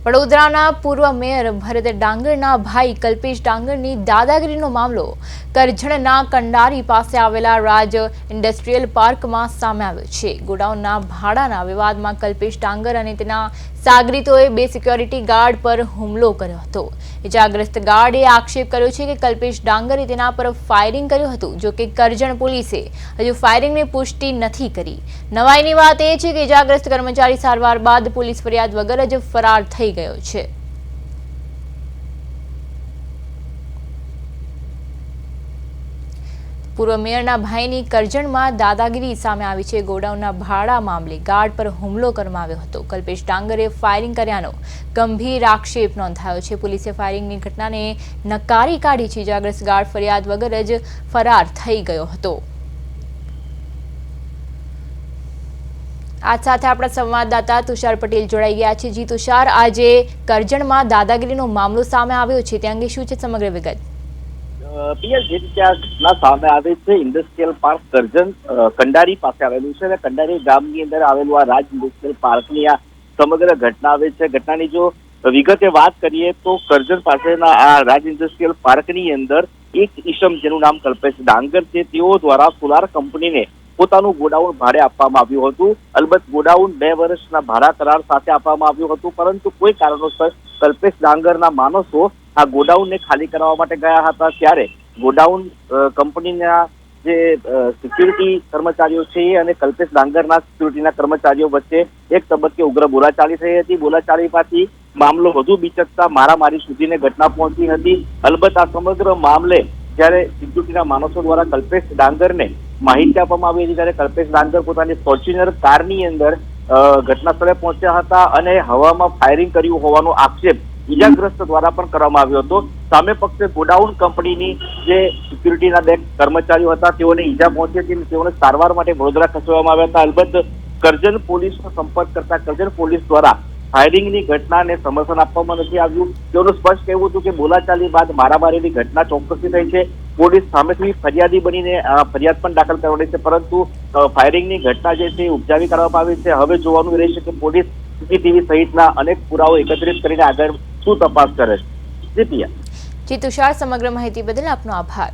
વડોદરાના પૂર્વ મેયર ભરત ડાંગરના ભાઈ કલ્પેશ ડાંગરની દાદાગીરીનો મામલો કરજણના કંડારી પાસે આવેલા રાજ ઇન્ડસ્ટ્રીયલ પાર્કમાં સામે આવ્યો છે। ગોડાઉનના ભાડાના વિવાદમાં કલ્પેશ ડાંગર અને તેના સાગરીતોએ બે સિક્યોરિટી ગાર્ડ પર હુમલો કર્યો હતો। ઇજાગ્રસ્ત ગાર્ડે આક્ષેપ કર્યો છે કે કલ્પેશ ડાંગરે તેના પર ફાયરિંગ કર્યું હતું। જો કે કરજણ પોલીસે હજુ ફાયરિંગની પુષ્ટિ નથી કરી। નવાઈની વાત એ છે કે ઇજાગ્રસ્ત કર્મચારી સારવાર બાદ પોલીસ ફરિયાદ વગર જ ફરાર થઈ ગયો છે। પૂર્વ મેયરના ભાઈની કરજણમાં દાદાગીરી સામે આવી છે। ગોડાઉનના ભાડા મામલે ગાર્ડ પર હુમલો કરવામાં આવ્યો હતો। કલ્પેશ ડાંગરે ફાયરિંગ કર્યાનો ગંભીર આક્ષેપ નોંધાયો છે। પોલીસે ફાયરિંગની ઘટનાને નકારી કાઢી છે। ઇજાગ્રસ્ત ગાર્ડ ફરિયાદ વગર જ ફરાર થઈ ગયો હતો। आज साथ अपना संवाददाता तुषार पटेल जोड़ाई गया है। जी तुषार, आज करजण में दादागिरीनो मामलो सामे आव्यो छे, ते अंगे शुं छे समग्र विगत? पिया जे रीते आ घटना सामे आवे छे, इंडस्ट्रीयल पार्क करजण कंडारी पासे आवेलुं छे। कंडारी गामनी अंदर आवेलुं आ राज इंडस्ट्रीयल पार्कनी आ समग्र घटना आवे छे। घटनानी जो विगते बात करीए तो करजण पासेना आ राज इंडस्ट्रीयल पार्कनी अंदर एक ईसम जेनुं नाम कल्पेश डांगर छे, तेओ द्वारा सोलार कंपनीने પોતાનું ગોડાઉન ભાડે આપવામાં આવ્યું હતું। અલબત્ત ગોડાઉન 2 વર્ષના ભાડા કરાર સાથે આપવામાં આવ્યું હતું, પરંતુ કોઈ કારણોસર કલ્પેશ ડાંગરના માણસો આ ગોડાઉનને ખાલી કરવા માટે ગયા હતા। ત્યારે ગોડાઉન કંપનીના જે સિક્યુરિટી કર્મચારીઓ છે અને કલ્પેશ ડાંગરના સિક્યુરિટીના કર્મચારીઓ વચ્ચે એક તબક્કે ઉગ્ર બોલાચાલી થઈ હતી। બોલાચાલીમાંથી મામલો વધુ બીચકતા મારામારી સુધીને ઘટના પહોંચી હતી। અલબત્ત આ સમગ્ર મામલે જ્યારે સિક્યુરિટીના માણસો દ્વારા કલ્પેશ ડાંગરને માહિતી આપવામાં આવી હતી, ત્યારે કલ્પેશ ડાંગર પોતાની ફોર્ચ્યુનર કારની અંદર ઘટના સ્થળે પહોંચ્યા હતા અને હવામાં ફાયરિંગ કર્યું હોવાનો આક્ષેપ ઇજાગ્રસ્ત દ્વારા પણ કરવામાં આવ્યો હતો। સામે પક્ષે ગોડાઉન કંપનીની જે સિક્યુરિટીના 2 કર્મચારીઓ હતા તેઓને ઈજા પહોંચી હતી અને તેઓને સારવાર માટે વડોદરા ખસેડવામાં આવ્યા હતા। અલબત્ત કરજણ પોલીસનો સંપર્ક કરતા કરજણ પોલીસ દ્વારા ફાયરિંગની ઘટનાને સમર્થન આપવામાં નથી આવ્યું। તેઓનું સ્પષ્ટ કહેવું હતું કે બોલાચાલી બાદ મારામારીની ઘટના ચોક્કસથી થઈ છે। પોલીસ સામેથી ફરિયાદી બનીને ફરિયાદ પણ દાખલ કરવાની છે, પરંતુ ફાયરિંગની ઘટના જે છે ઉપજાવી કાઢવામાં આવી છે। હવે જોવાનું રહેશે કે પોલીસ સીસીટીવી સહિતના અનેક પુરાવો એકત્રિત કરીને આગળ શું તપાસ કરે છે। જી પિયા। જી તુષાર, સમગ્ર માહિતી બદલ આપનો આભાર।